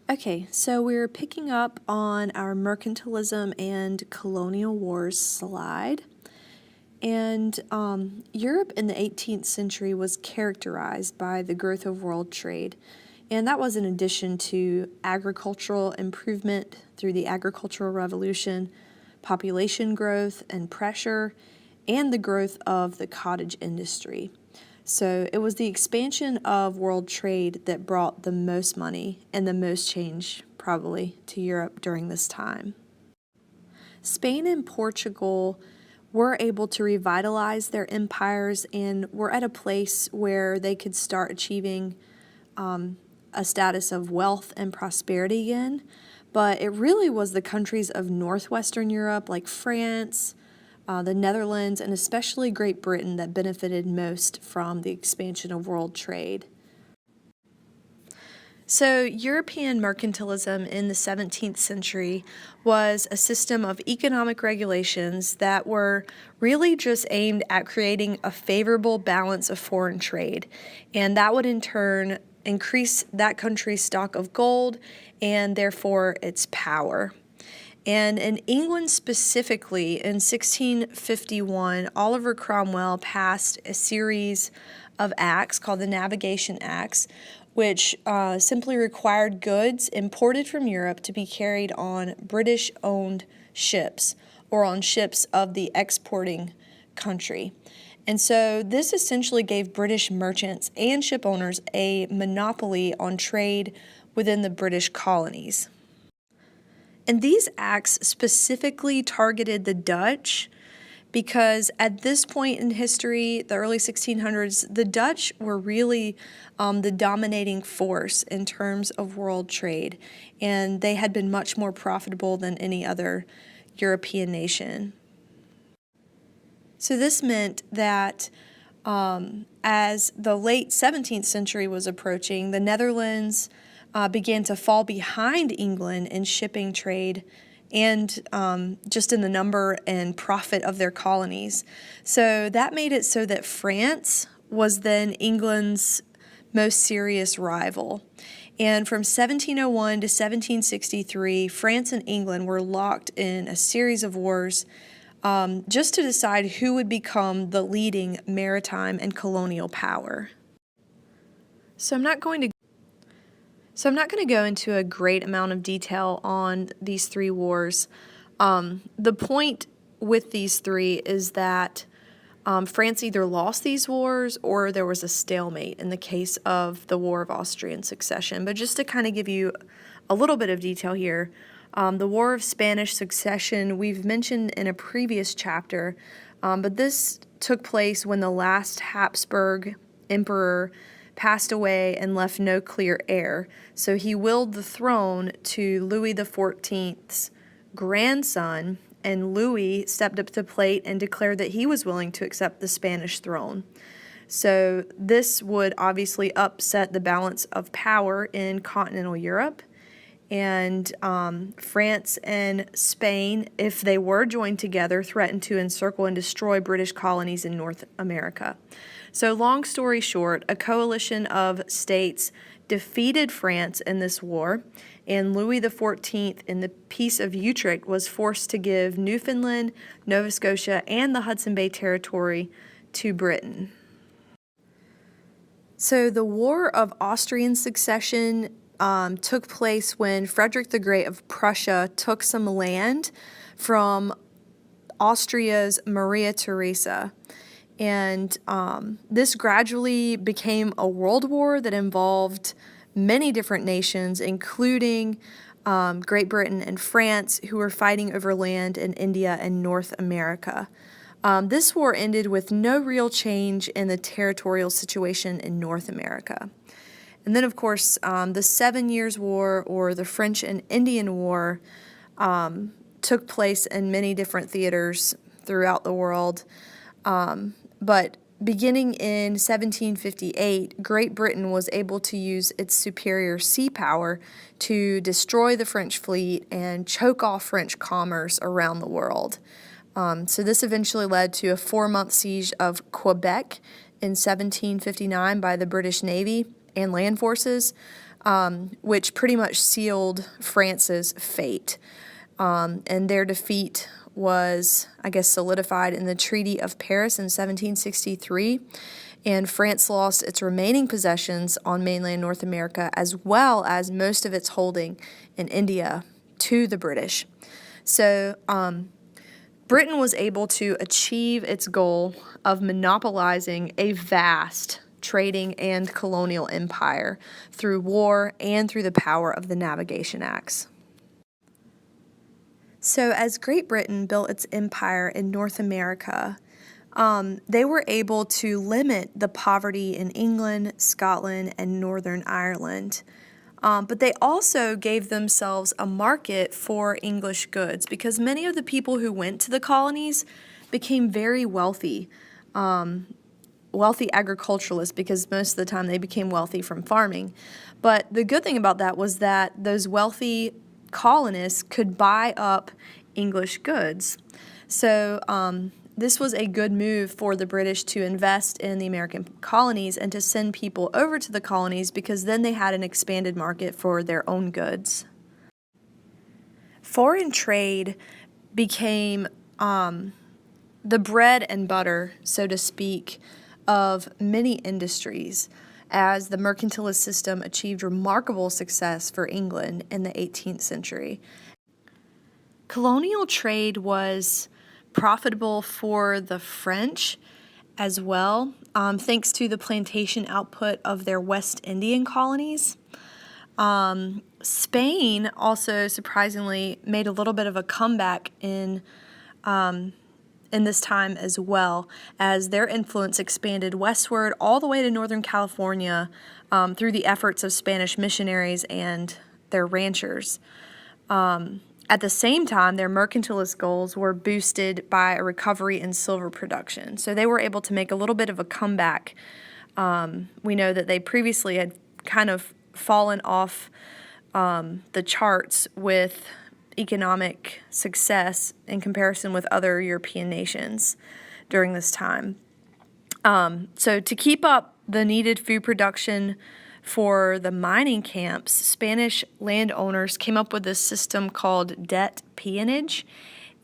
Okay, so we're picking up on our mercantilism and colonial wars slide. And Europe in the 18th century was characterized by the growth of world trade. And that was in addition to agricultural improvement through the agricultural revolution, population growth and pressure, and the growth of the cottage industry. So it was the expansion of world trade that brought the most money and the most change, probably, to Europe during this time. Spain and Portugal were able to revitalize their empires and were at a place where they could start achieving a status of wealth and prosperity again. But it really was the countries of northwestern Europe, like France, the Netherlands, and especially Great Britain, that benefited most from the expansion of world trade. So European mercantilism in the 17th century was a system of economic regulations that were really just aimed at creating a favorable balance of foreign trade, and that would in turn increase that country's stock of gold and therefore its power. And in England specifically, in 1651, Oliver Cromwell passed a series of acts called the Navigation Acts, which simply required goods imported from Europe to be carried on British-owned ships or on ships of the exporting country. And so this essentially gave British merchants and ship owners a monopoly on trade within the British colonies. And these acts specifically targeted the Dutch because at this point in history, the early 1600s, the Dutch were really the dominating force in terms of world trade, and they had been much more profitable than any other European nation. So this meant that as the late 17th century was approaching, the Netherlands began to fall behind England in shipping trade and just in the number and profit of their colonies. So that made it so that France was then England's most serious rival. And from 1701 to 1763, France and England were locked in a series of wars just to decide who would become the leading maritime and colonial power. So I'm not going to go into a great amount of detail on these three wars. The point with these three is that France either lost these wars or there was a stalemate in the case of the War of Austrian Succession. But just to kind of give you a little bit of detail here, the War of Spanish Succession we've mentioned in a previous chapter, but this took place when the last Habsburg emperor passed away and left no clear heir. So he willed the throne to Louis XIV's grandson, and Louis stepped up to the plate and declared that he was willing to accept the Spanish throne. So this would obviously upset the balance of power in continental Europe, and France and Spain, if they were joined together, threatened to encircle and destroy British colonies in North America. So long story short, a coalition of states defeated France in this war, and Louis XIV in the Peace of Utrecht was forced to give Newfoundland, Nova Scotia, and the Hudson Bay Territory to Britain. So the War of Austrian Succession took place when Frederick the Great of Prussia took some land from Austria's Maria Theresa. And this gradually became a world war that involved many different nations, including Great Britain and France, who were fighting over land in India and North America. This war ended with no real change in the territorial situation in North America. And then, of course, the 7 Years' War, or the French and Indian War, took place in many different theaters throughout the world. But beginning in 1758, Great Britain was able to use its superior sea power to destroy the French fleet and choke off French commerce around the world. So this eventually led to a 4-month siege of Quebec in 1759 by the British Navy and land forces. which pretty much sealed France's fate. And their defeat was, I guess, solidified in the Treaty of Paris in 1763. And France lost its remaining possessions on mainland North America, as well as most of its holding in India, to the British. So Britain was able to achieve its goal of monopolizing a vast trading and colonial empire through war and through the power of the Navigation Acts. So as Great Britain built its empire in North America, they were able to limit the poverty in England, Scotland, and Northern Ireland. But they also gave themselves a market for English goods because many of the people who went to the colonies became very wealthy, wealthy agriculturalists, because most of the time they became wealthy from farming. But the good thing about that was that those wealthy colonists could buy up English goods. So this was a good move for the British to invest in the American colonies and to send people over to the colonies because then they had an expanded market for their own goods. Foreign trade became the bread and butter, so to speak, of many industries as the mercantilist system achieved remarkable success for England in the 18th century. Colonial trade was profitable for the French as well, thanks to the plantation output of their West Indian colonies. Spain also surprisingly made a little bit of a comeback in this time as well, as their influence expanded westward all the way to Northern California through the efforts of Spanish missionaries and their ranchers. At the same time, their mercantilist goals were boosted by a recovery in silver production. So they were able to make a little bit of a comeback. We know that they previously had kind of fallen off the charts with economic success in comparison with other European nations during this time. So to keep up the needed food production for the mining camps, Spanish landowners came up with this system called debt peonage,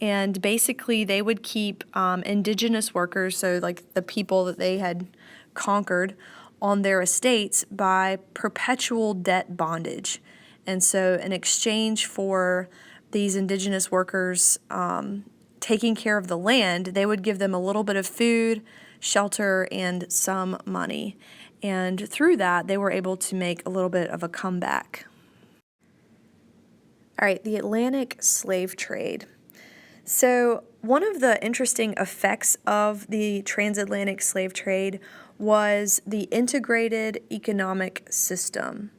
and basically they would keep indigenous workers, so like the people that they had conquered, on their estates by perpetual debt bondage. And so in exchange for these indigenous workers taking care of the land, they would give them a little bit of food, shelter, and some money. And through that, they were able to make a little bit of a comeback. All right, the Atlantic slave trade. So one of the interesting effects of the transatlantic slave trade was the integrated economic system.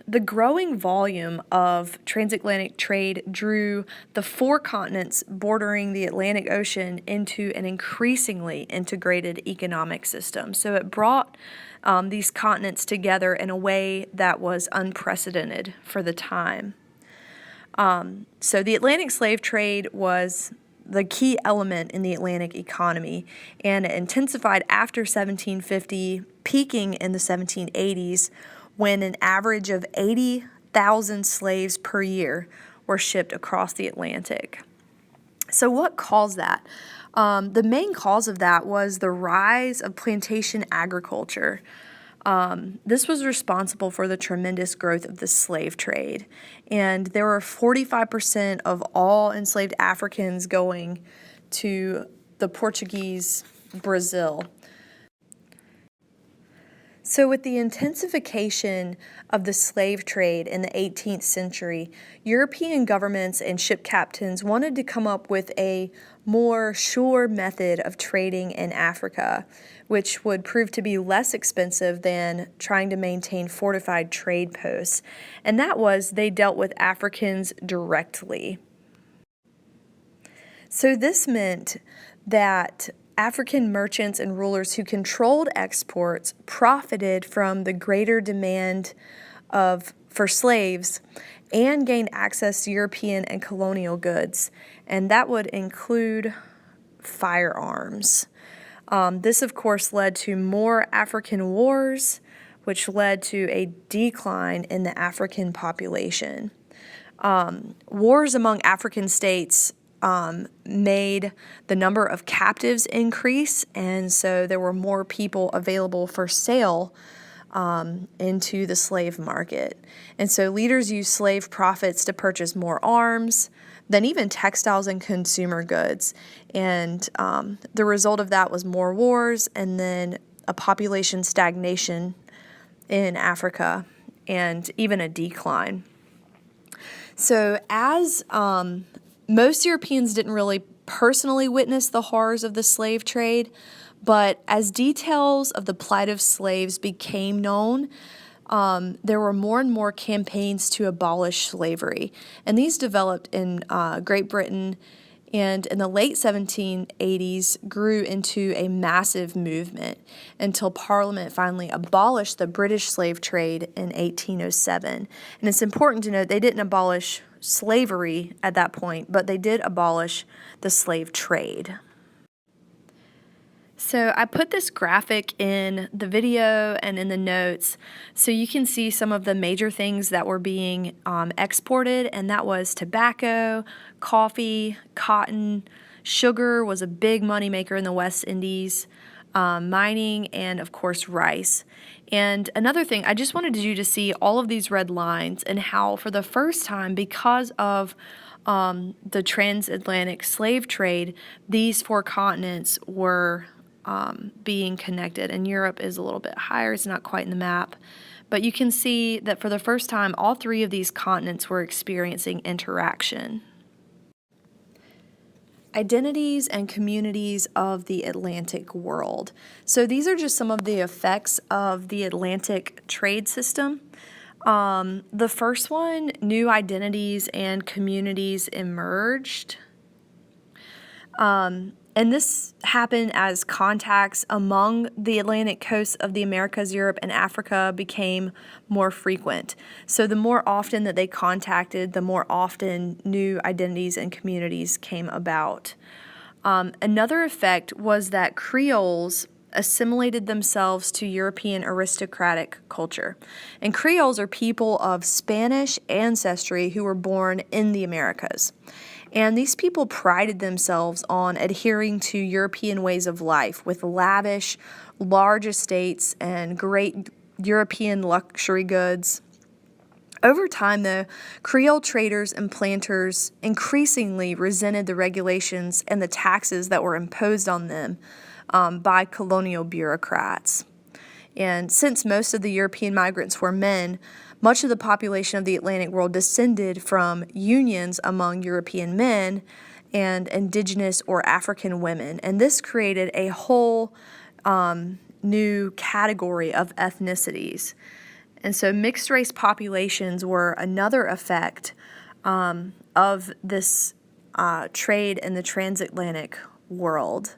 The growing volume of transatlantic trade drew the 4 continents bordering the Atlantic Ocean into an increasingly integrated economic system. So it brought these continents together in a way that was unprecedented for the time. So the Atlantic slave trade was the key element in the Atlantic economy, and it intensified after 1750, peaking in the 1780s, when an average of 80,000 slaves per year were shipped across the Atlantic. So what caused that? The main cause of that was the rise of plantation agriculture. This was responsible for the tremendous growth of the slave trade. And there were 45% of all enslaved Africans going to the Portuguese Brazil. So with the intensification of the slave trade in the 18th century, European governments and ship captains wanted to come up with a more sure method of trading in Africa, which would prove to be less expensive than trying to maintain fortified trade posts. And that was they dealt with Africans directly. So this meant that African merchants and rulers who controlled exports profited from the greater demand for slaves and gained access to European and colonial goods, and that would include firearms. This, of course, led to more African wars, which led to a decline in the African population. Wars among African states made the number of captives increase, and so there were more people available for sale into the slave market. And so leaders used slave profits to purchase more arms, then even textiles and consumer goods. And the result of that was more wars and then a population stagnation in Africa and even a decline. So as most Europeans didn't really personally witness the horrors of the slave trade, but as details of the plight of slaves became known, there were more and more campaigns to abolish slavery. And these developed in Great Britain, and in the late 1780s grew into a massive movement until Parliament finally abolished the British slave trade in 1807. And it's important to note they didn't abolish slavery at that point, but they did abolish the slave trade. So I put this graphic in the video and in the notes so you can see some of the major things that were being exported, and that was tobacco, coffee, cotton, sugar was a big moneymaker in the West Indies, mining, and of course rice. And another thing, I just wanted you to see all of these red lines and how for the first time, because of the transatlantic slave trade, these four continents were being connected, and Europe is a little bit higher. It's not quite in the map, but you can see that for the first time, all three of these continents were experiencing interaction. Identities and communities of the Atlantic world. So these are just some of the effects of the Atlantic trade system. The first one, new identities and communities emerged. And this happened as contacts among the Atlantic coasts of the Americas, Europe, and Africa became more frequent. So the more often that they contacted, the more often new identities and communities came about. Another effect was that Creoles assimilated themselves to European aristocratic culture. And Creoles are people of Spanish ancestry who were born in the Americas. And these people prided themselves on adhering to European ways of life with lavish, large estates and great European luxury goods. Over time, though, Creole traders and planters increasingly resented the regulations and the taxes that were imposed on them by colonial bureaucrats. And since most of the European migrants were men, much of the population of the Atlantic world descended from unions among European men and indigenous or African women. And this created a whole new category of ethnicities. And so mixed race populations were another effect of this trade in the transatlantic world.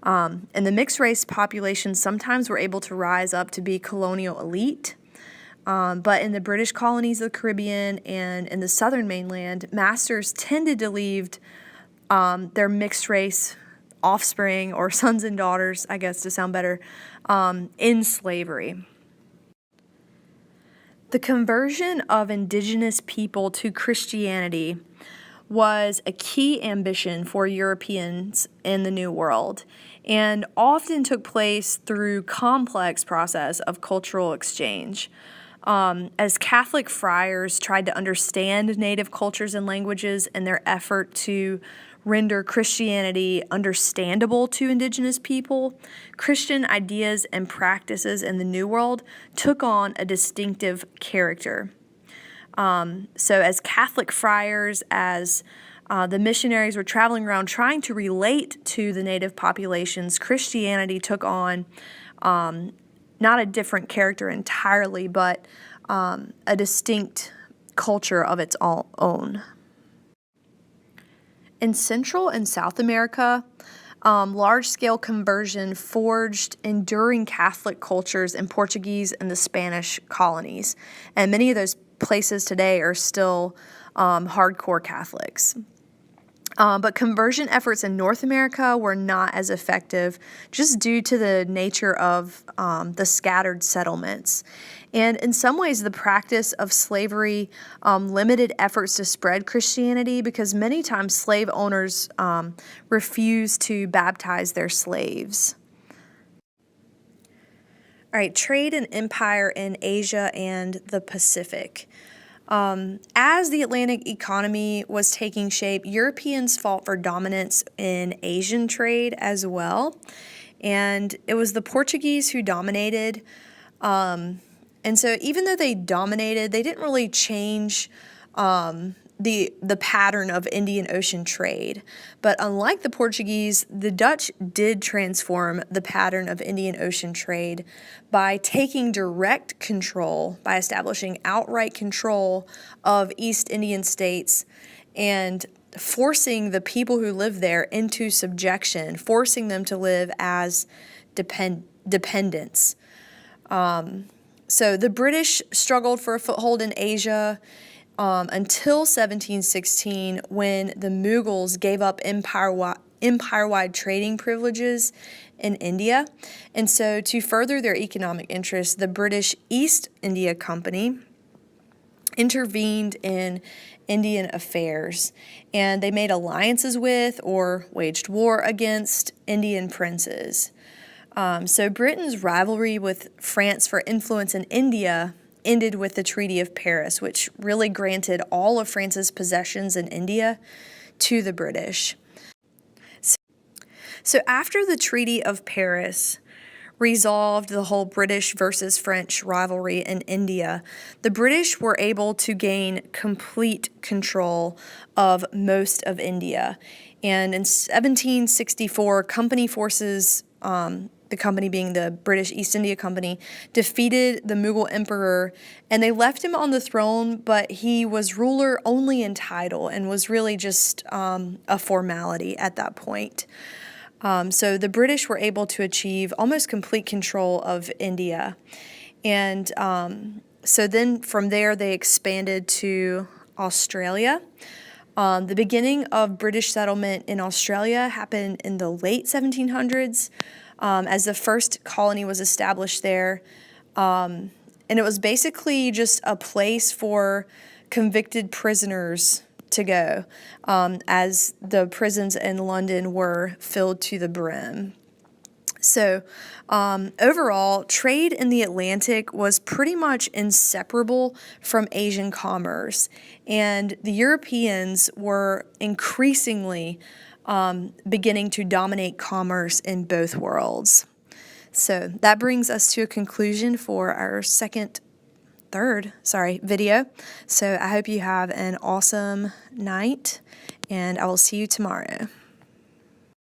And the mixed race populations sometimes were able to rise up to be colonial elite. But in the British colonies of the Caribbean and in the southern mainland, masters tended to leave their mixed race offspring, or sons and daughters, I guess to sound better, in slavery. The conversion of indigenous people to Christianity was a key ambition for Europeans in the New World, and often took place through complex process of cultural exchange. As Catholic friars tried to understand native cultures and languages in their effort to render Christianity understandable to indigenous people, Christian ideas and practices in the New World took on a distinctive character. So as Catholic friars, as the missionaries were traveling around trying to relate to the native populations, Christianity took on not a different character entirely, but a distinct culture of its own. In Central and South America, large-scale conversion forged enduring Catholic cultures in Portuguese and the Spanish colonies. And many of those places today are still hardcore Catholics. But conversion efforts in North America were not as effective just due to the nature of the scattered settlements. And in some ways, the practice of slavery limited efforts to spread Christianity because many times slave owners refused to baptize their slaves. All right, trade and empire in Asia and the Pacific. As the Atlantic economy was taking shape, Europeans fought for dominance in Asian trade as well. And it was the Portuguese who dominated. And so even though they dominated, they didn't really change the pattern of Indian Ocean trade. But unlike the Portuguese, the Dutch did transform the pattern of Indian Ocean trade by taking direct control, by establishing outright control of East Indian states and forcing the people who live there into subjection, forcing them to live as dependents. So the British struggled for a foothold in Asia until 1716, when the Mughals gave up empire-wide trading privileges in India. And so to further their economic interests, the British East India Company intervened in Indian affairs, and they made alliances with or waged war against Indian princes. So Britain's rivalry with France for influence in India ended with the Treaty of Paris, which really granted all of France's possessions in India to the British. So after the Treaty of Paris resolved the whole British versus French rivalry in India, the British were able to gain complete control of most of India. And in 1764, company forces, the company being the British East India Company, defeated the Mughal emperor, and they left him on the throne, but he was ruler only in title and was really just a formality at that point. So the British were able to achieve almost complete control of India. And so then from there, they expanded to Australia. The beginning of British settlement in Australia happened in the late 1700s. As the first colony was established there. And it was basically just a place for convicted prisoners to go, as the prisons in London were filled to the brim. So overall, trade in the Atlantic was pretty much inseparable from Asian commerce, and the Europeans were increasingly beginning to dominate commerce in both worlds. So that brings us to a conclusion for our third video. So I hope you have an awesome night, and I will see you tomorrow.